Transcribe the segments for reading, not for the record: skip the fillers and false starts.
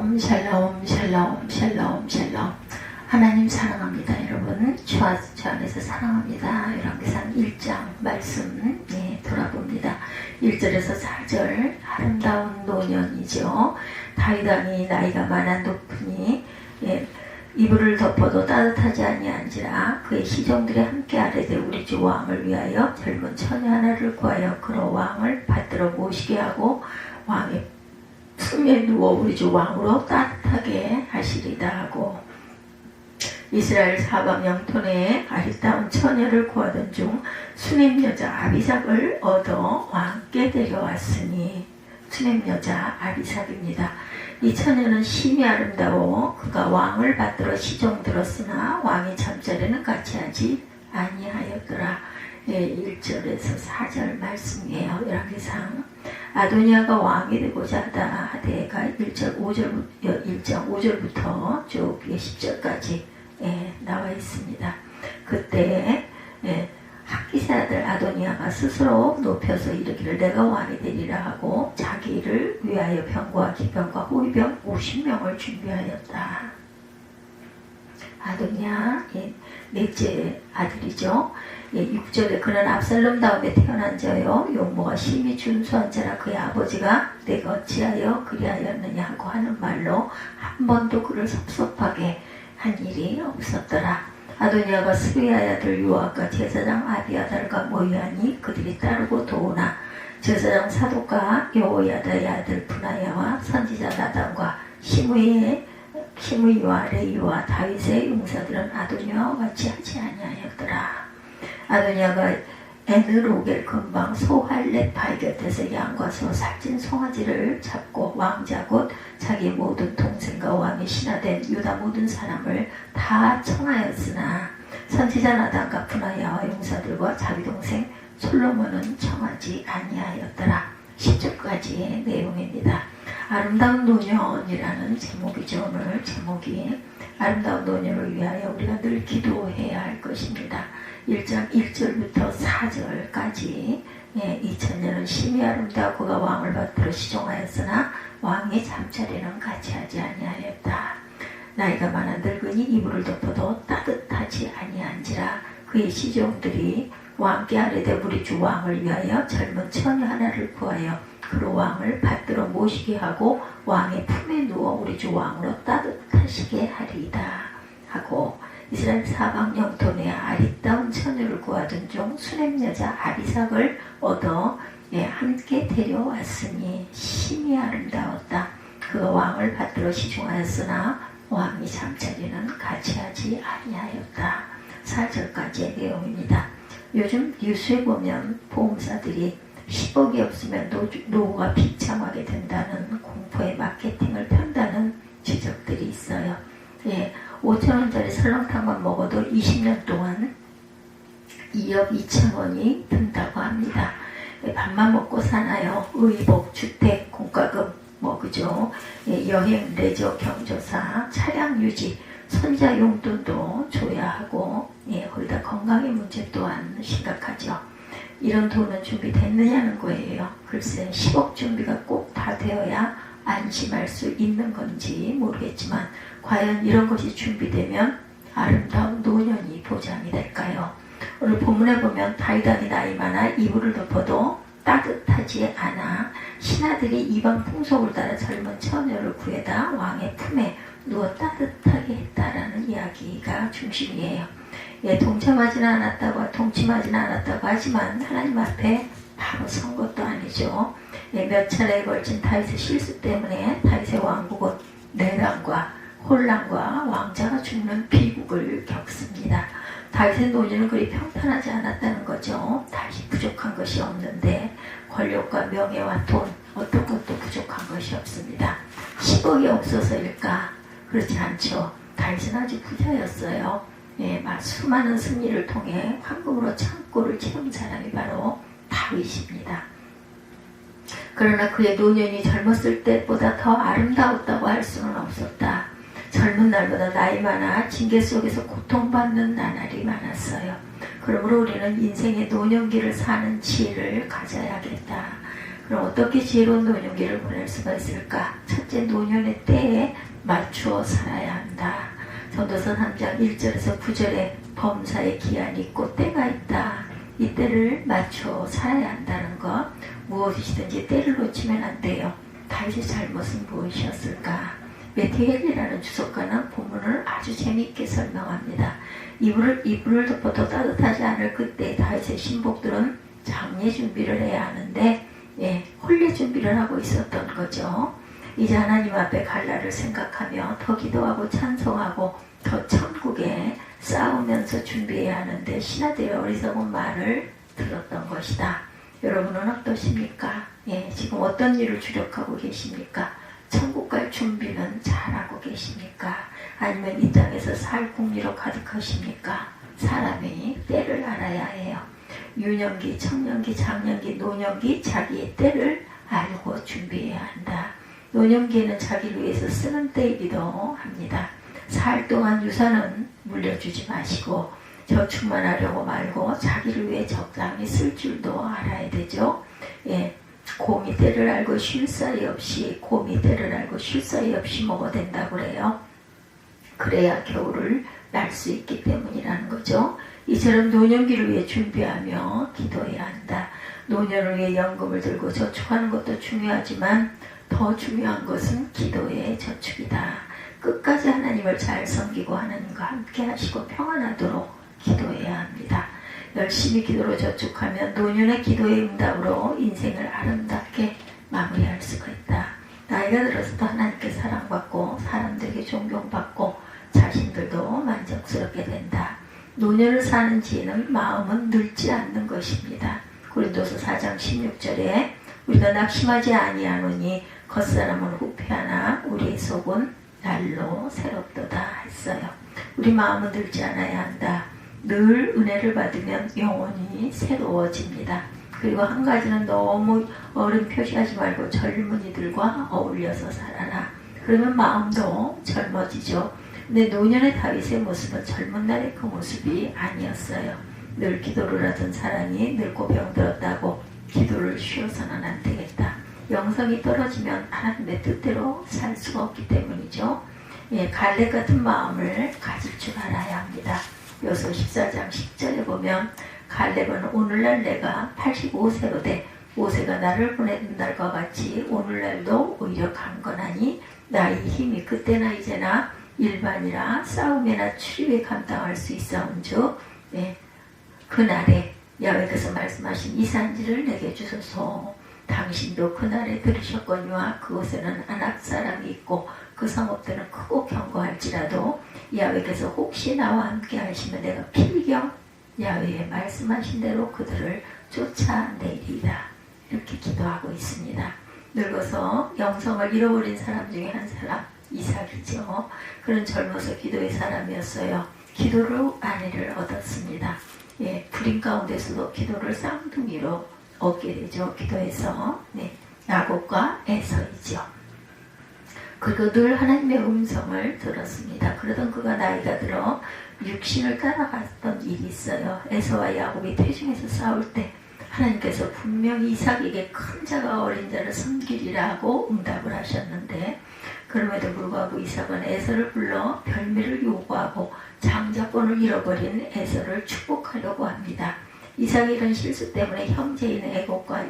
샬롬 샬롬 샬롬 샬롬 샬롬. 하나님 사랑합니다. 여러분 주 안에서 사랑합니다. 열왕기상 1장 말씀 돌아봅니다. 1절에서 4절. 아름다운 노년이죠. 다윗 왕이 나이가 많아 높으니 이불을 덮어도 따뜻하지 아니한지라 그의 시종들이 함께 아뢰되 우리 주 왕을 위하여 젊은 처녀 하나를 구하여 그로 왕을 받들어 모시게 하고 왕의 품에 누워 우리 주 왕으로 따뜻하게 하시리다 하고, 이스라엘 사방 영토내에 아리따운 처녀를 구하던 중 수넴 여자 아비삭을 얻어 왕께 데려왔으니, 수넴 여자 아비삭입니다. 이 처녀는 심히 아름다워 그가 왕을 받들어 시종 들었으나 왕이 잠자리는 같이 하지 아니하였더라. 1절에서 4절 말씀이에요. 열왕기상. 아도니아가 왕이 되고자 하다 하대가 1장 5절부터 쭉 10절까지 나와 있습니다. 그때 학기세 아들 아도니아가 스스로 높여서 이르기를 내가 왕이 되리라 하고 자기를 위하여 병과 기병과 호위병 50명을 준비하였다. 아도니아 넷째 아들이죠. 6절에 그는 압살롬 다음에 태어난 자요 용모가 심히 준수한 자라 그의 아버지가 내가 어찌하여 그리하였느냐 하고 하는 말로 한 번도 그를 섭섭하게 한 일이 없었더라. 아도니아가 스루야의 아들 요압과 제사장 아비아달과 모이하니 그들이 따르고 도우나 제사장 사독과 여호야다의 아들 브나야와 선지자 나단과 시므이와 레이와 다윗의 용사들은 아도니아와 같이 하지 아니하였더라. 아도니아가 에느로겔 근방 소할레파이 곁에서 양과 소 살찐 송아지를 잡고 왕자 곧 자기 모든 동생과 왕의 신하된 유다 모든 사람을 다 청하였으나 선지자 나단과 브나야와 용사들과 자기 동생 솔로몬은 청하지 아니하였더라. 10절까지의 내용입니다. 아름다운 노년이라는 제목이죠. 오늘 제목이 아름다운 노년을 위하여 우리가 늘 기도해야 할 것입니다. 1장 1절부터 4절까지 이 처녀는 심히 아름다워 그가 왕을 받들어 시종하였으나 왕의 잠자리는 같이 하지 아니하였다. 나이가 많아 늙으니 이불을 덮어도 따뜻하지 아니한지라 그의 시종들이 왕께 아뢰되 우리 주 왕을 위하여 젊은 처녀 하나를 구하여 그로 왕을 받들어 모시게 하고 왕의 품에 누워 우리 주 왕으로 따뜻하시게 하리이다 하고, 이스라엘 사방 영토 내 아리따운 처녀를 구하던 중 수넴 여자 아비삭을 얻어 함께 데려왔으니 심히 아름다웠다. 그가 왕을 받들어 시종하였으나 왕이 잠자리는 같이 하지 아니하였다. 4절까지의 내용입니다. 요즘 뉴스에 보면 보험사들이 10억이 없으면 노후가 비참하게 된다는 공포의 마케팅을 편다는 지적들이 있어요. 5,000원짜리 설렁탕만 먹어도 20년 동안 2억 2천원이 든다고 합니다. 밥만 먹고 사나요? 의복, 주택, 공과금, 그죠? 여행, 레저, 경조사, 차량 유지, 손자 용돈도 줘야 하고, 거기다 건강의 문제 또한 심각하죠. 이런 돈은 준비됐느냐는 거예요. 글쎄 10억 준비가 꼭 다 되어야 안심할 수 있는 건지 모르겠지만 과연 이런 것이 준비되면 아름다운 노년이 보장이 될까요? 오늘 본문에 보면 다윗 왕이 나이 많아 이불을 덮어도 따뜻하지 않아 신하들이 이방 풍속을 따라 젊은 처녀를 구해다 왕의 품에 누워 따뜻하게 했다라는 이야기가 중심이에요. 동침하지는 않았다고 하지만 하나님 앞에 바로 선 것도 아니죠. 몇 차례에 걸친 다윗의 실수 때문에 다윗의 왕국은 내란과 혼란과 왕자가 죽는 비극을 겪습니다. 다윗의 노년은 그리 평탄하지 않았다는 거죠. 다윗이 부족한 것이 없는데 권력과 명예와 돈 어떤 것도 부족한 것이 없습니다. 10억이 없어서일까? 그렇지 않죠. 다윗은 아주 부자였어요. 수많은 승리를 통해 황금으로 창고를 채운 사람이 바로 다윗입니다. 그러나 그의 노년이 젊었을 때보다 더 아름다웠다고 할 수는 없었다. 젊은 날보다 나이 많아 징계 속에서 고통받는 나날이 많았어요. 그러므로 우리는 인생의 노년기를 사는 지혜를 가져야겠다. 그럼 어떻게 지혜로운 노년기를 보낼 수가 있을까? 첫째, 노년의 때에 맞추어 살아야 한다. 전도서 3장 1절에서 9절에 범사의 기한이 있고 때가 있다. 이 때를 맞추어 살아야 한다는 것. 무엇이든지 때를 놓치면 안 돼요. 다윗의 잘못은 무엇이었을까? 메티헬이라는 주석가는 본문을 아주 재미있게 설명합니다. 이불을 덮어도 따뜻하지 않을 그때 다윗의 신복들은 장례 준비를 해야 하는데 혼례 준비를 하고 있었던 거죠. 이제 하나님 앞에 갈 날을 생각하며 더 기도하고 찬송하고 더 천국에 싸우면서 준비해야 하는데 신하들의 어리석은 말을 들었던 것이다. 여러분은 어떠십니까? 지금 어떤 일을 주력하고 계십니까? 천국 갈 준비는 잘하고 계십니까? 아니면 이 땅에서 살 궁리로 가득하십니까? 사람이 때를 알아야 해요. 유년기, 청년기, 장년기, 노년기 자기의 때를 알고 준비해야 한다. 노년기에는 자기를 위해서 쓰는 때이기도 합니다. 살 동안 유산은 물려주지 마시고 저축만 하려고 말고 자기를 위해 적당히 쓸 줄도 알아야 되죠. 곰이 때를 알고 쉴 사이 없이 먹어야 된다고 그래요. 그래야 겨울을 날 수 있기 때문이라는 거죠. 이처럼 노년기를 위해 준비하며 기도해야 한다. 노년을 위해 연금을 들고 저축하는 것도 중요하지만 더 중요한 것은 기도의 저축이다. 끝까지 하나님을 잘 섬기고 하나님과 함께 하시고 평안하도록 기도해야 합니다. 열심히 기도로 저축하면 노년의 기도의 응답으로 인생을 아름답게 마무리할 수가 있다. 나이가 들어서도 하나님께 사랑받고 사람들에게 존경받고 자신들도 만족스럽게 된다. 노년을 사는 지혜는 마음은 늙지 않는 것입니다. 고린도서 4장 16절에 우리가 낙심하지 아니하노니 겉사람은 후패하나 우리의 속은 날로 새롭도다 했어요. 우리 마음은 늙지 않아야 한다. 늘 은혜를 받으면 영혼이 새로워집니다. 그리고 한 가지는 너무 어른 표시하지 말고 젊은이들과 어울려서 살아라. 그러면 마음도 젊어지죠. 근데 노년의 다윗의 모습은 젊은 날의 그 모습이 아니었어요. 늘 기도를 하던 사람이 늙고 병들었다고 기도를 쉬어서는 안 되겠다. 영성이 떨어지면 하나님의 뜻대로 살 수가 없기 때문이죠. 갈렙 같은 마음을 가질 줄 알아야 합니다. 여호수아 14장 10절에 보면 갈렙은 오늘날 내가 85세로 돼 모세가 나를 보내는 날과 같이 오늘날도 오히려 강건하니 나의 힘이 그때나 이제나 일반이라 싸움이나 출입에 감당할 수 있사온즉 그날에 야훼께서 말씀하신 이 산지를 내게 주소서. 당신도 그날에 들으셨거니와 그곳에는 아낙 사람이 있고 그 성읍들은 크고 견고할지라도 야훼께서 혹시 나와 함께 하시면 내가 필경 야훼의 말씀하신 대로 그들을 쫓아내리라. 이렇게 기도하고 있습니다. 늙어서 영성을 잃어버린 사람 중에 한 사람 이삭이죠. 그는 젊어서 기도의 사람이었어요. 기도로 아내를 얻었습니다. 불임 가운데서도 기도를 쌍둥이로 얻게 되죠. 기도해서 야곱과 에서이죠. 그리고 늘 하나님의 음성을 들었습니다. 그러던 그가 나이가 들어 육신을 따라갔던 일이 있어요. 에서와 야곱이 태중에서 싸울 때 하나님께서 분명히 이삭에게 큰 자가 어린 자를 섬기리라고 응답을 하셨는데 그럼에도 불구하고 이삭은 에서를 불러 별미를 요구하고 장자권을 잃어버린 에서를 축복하려고 합니다. 이삭의 이런 실수 때문에 형제인 애곱과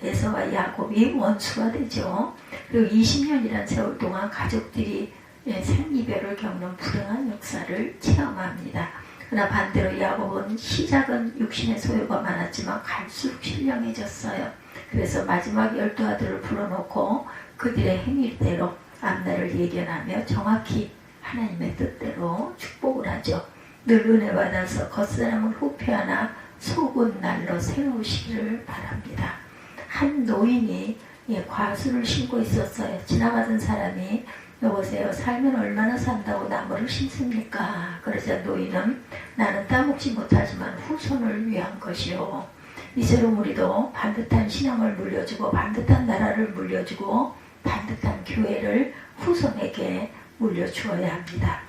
에서와 야곱이 원수가 되죠. 그리고 20년이라는 세월 동안 가족들이 생이별을 겪는 불행한 역사를 체험합니다. 그러나 반대로 야곱은 시작은 육신의 소유가 많았지만 갈수록 신령해졌어요. 그래서 마지막 12아들을 불러놓고 그들의 행위대로 앞날을 예견하며 정확히 하나님의 뜻대로 축복을 하죠. 늘 은혜 받아서 겉사람은 후패하나 속은 날로 새로우시기를 바랍니다. 한 노인이 과수를 심고 있었어요. 지나가던 사람이 여보세요, 살면 얼마나 산다고 나무를 심습니까? 그러자 노인은 나는 따먹지 못하지만 후손을 위한 것이요. 이처럼 우리도 반듯한 신앙을 물려주고 반듯한 나라를 물려주고 반듯한 교회를 후손에게 물려주어야 합니다.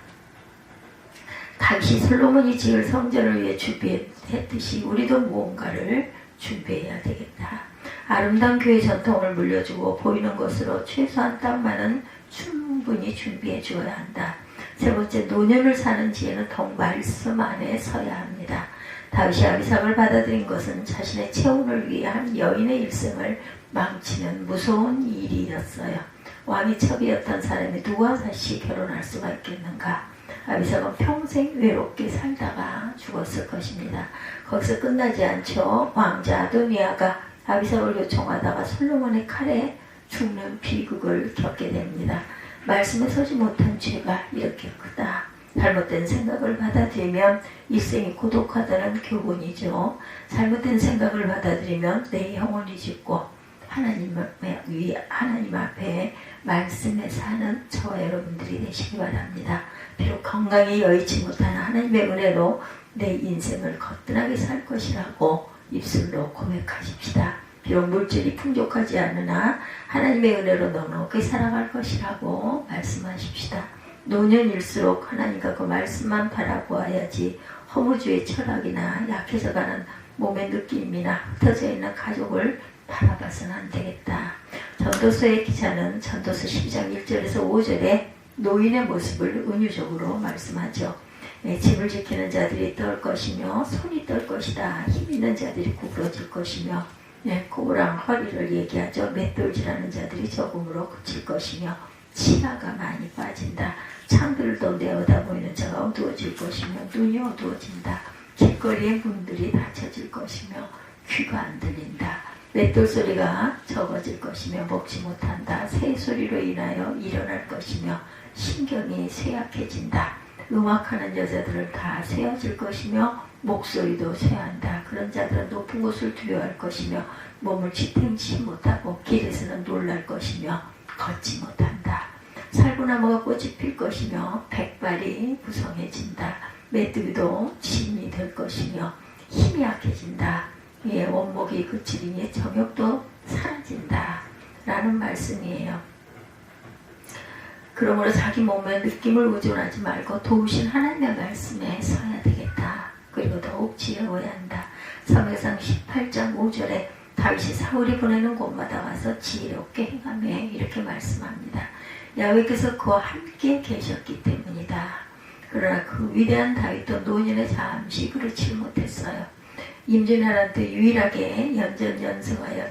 다윗이 솔로몬이 지을 성전을 위해 준비했듯이 우리도 무언가를 준비해야 되겠다. 아름다운 교회 전통을 물려주고 보이는 것으로 최소한 딱 많은 충분히 준비해 주어야 한다. 세 번째, 노년을 사는 지혜는 더욱 말씀 안에 서야 합니다. 다윗이 아비삭을 받아들인 것은 자신의 체온을 위해 한 여인의 일생을 망치는 무서운 일이었어요. 왕이 첩이었던 사람이 누구와 다시 결혼할 수가 있겠는가? 아비삭은 평생 외롭게 살다가 죽었을 것입니다. 거기서 끝나지 않죠. 왕자 아도니아가 아비삭을 요청하다가 솔로몬의 칼에 죽는 비극을 겪게 됩니다. 말씀에 서지 못한 죄가 이렇게 크다. 잘못된 생각을 받아들이면 일생이 고독하다는 교훈이죠. 잘못된 생각을 받아들이면 내 영혼이 죽고 하나님 앞에 말씀에 사는 저와 여러분들이 되시기 바랍니다. 비록 건강히 여의치 못하는 하나님의 은혜로 내 인생을 거뜬하게 살 것이라고 입술로 고백하십시다. 비록 물질이 풍족하지 않으나 하나님의 은혜로 넉넉히 살아갈 것이라고 말씀하십시다. 노년일수록 하나님과 그 말씀만 바라보아야지 허무주의 철학이나 약해져가는 몸의 느낌이나 흩어져 있는 가족을 바라봐서는 안 되겠다. 전도서의 기자는 전도서 12장 1절에서 5절에 노인의 모습을 은유적으로 말씀하죠. 집을 지키는 자들이 떨 것이며 손이 떨 것이다. 힘 있는 자들이 구부러질 것이며 코랑 허리를 얘기하죠. 맷돌질하는 자들이 적음으로 그칠 것이며 치아가 많이 빠진다. 창들도 내어다 보이는 자가 어두워질 것이며 눈이 어두워진다. 길거리의 문들이 닫혀질 것이며 귀가 안 들린다. 맷돌 소리가 적어질 것이며 먹지 못한다. 새 소리로 인하여 일어날 것이며 신경이 쇠약해진다. 음악하는 여자들은 다 쇠어질 것이며 목소리도 쇠한다. 그런 자들은 높은 곳을 두려워할 것이며 몸을 지탱치 못하고 길에서는 놀랄 것이며 걷지 못한다. 살구나무가 꽃이 필 것이며 백발이 구성해진다. 메뚜기도 짐이 될 것이며 힘이 약해진다. 원목이 그치리니 정욕도 사라진다. 라는 말씀이에요. 그러므로 자기 몸의 느낌을 의존하지 말고 도우신 하나님의 말씀에 서야 되겠다. 그리고 더욱 지혜로워야 한다. 사무엘상 18장 5절에 다윗이 사울이 보내는 곳마다 가서 지혜롭게 행하며 이렇게 말씀합니다. 야훼께서 그와 함께 계셨기 때문이다. 그러나 그 위대한 다윗도 노년에 잠시 그렇지 못했어요. 임진왜란 때 유일하게 연전연승하여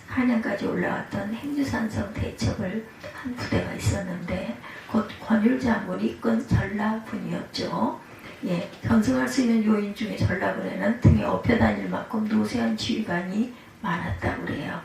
한양까지 올라왔던 행주산성 대첩을 한 부대가 있었는데 곧 권율장군이 이끈 전라군이었죠. 견성할 수 있는 요인 중에 전라군에는 등에 업혀 다닐 만큼 노쇠한 지휘관이 많았다고 그래요.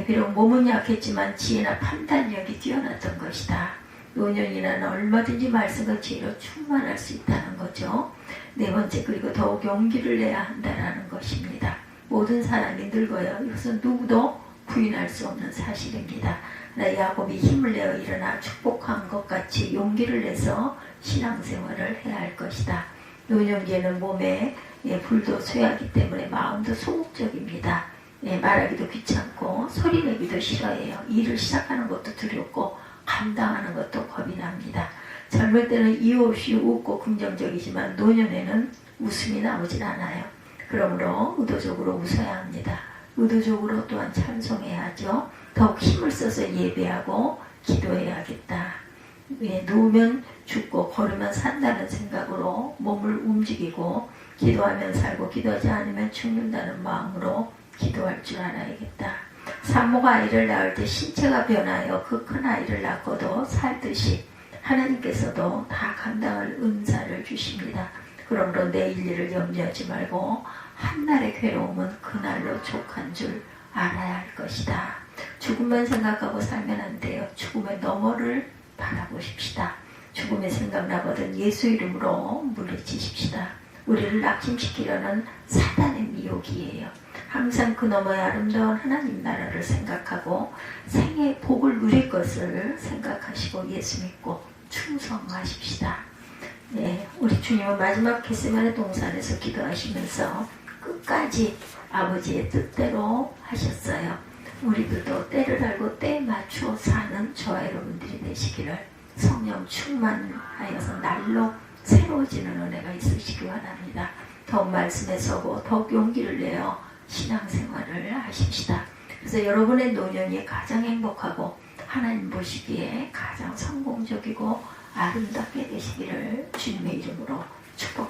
비록 몸은 약했지만 지혜나 판단력이 뛰어났던 것이다. 노년이나 얼마든지 말씀과 지혜로 충만할 수 있다는 거죠. 네 번째, 그리고 더욱 용기를 내야 한다는 것입니다. 모든 사람이 늙어요. 이것은 누구도 부인할 수 없는 사실입니다. 야곱이 힘을 내어 일어나 축복한 것 같이 용기를 내서 신앙생활을 해야 할 것이다. 노년기에는 몸에 불도 쇠하기 때문에 마음도 소극적입니다. 말하기도 귀찮고 소리내기도 싫어해요. 일을 시작하는 것도 두렵고 감당하는 것도 겁이 납니다. 젊을 때는 이유 없이 웃고 긍정적이지만 노년에는 웃음이 나오질 않아요. 그러므로 의도적으로 웃어야 합니다. 의도적으로 또한 찬송해야 하죠. 더욱 힘을 써서 예배하고 기도해야겠다. 누우면 죽고 걸으면 산다는 생각으로 몸을 움직이고 기도하면 살고 기도하지 않으면 죽는다는 마음으로 기도할 줄 알아야겠다. 산모가 아이를 낳을 때 신체가 변하여 그 큰 아이를 낳고도 살듯이 하나님께서도 다 감당할 은사를 주십니다. 그러므로 내일 일을 염려하지 말고 한날의 괴로움은 그날로 족한 줄 알아야 할 것이다. 죽음만 생각하고 살면 안 돼요. 죽음의 너머를 바라보십시다. 죽음의 생각나거든 예수 이름으로 물리치십시다. 우리를 낙심시키려는 사단의 미혹이에요. 항상 그 너머의 아름다운 하나님 나라를 생각하고 생의 복을 누릴 것을 생각하시고 예수 믿고 충성하십시다. 우리 주님은 마지막 겟세마네 동산에서 기도하시면서 끝까지 아버지의 뜻대로 하셨어요. 우리들도 때를 알고 때에 맞추어 사는 저와 여러분들이 되시기를 성령 충만하여서 날로 새로워지는 은혜가 있으시기 바랍니다. 더욱 말씀에 서고 더욱 용기를 내어 신앙생활을 하십시다. 그래서 여러분의 노년이 가장 행복하고 하나님 보시기에 가장 성공적이고 아름답게 되시기를 주님의 이름으로 축복합니다.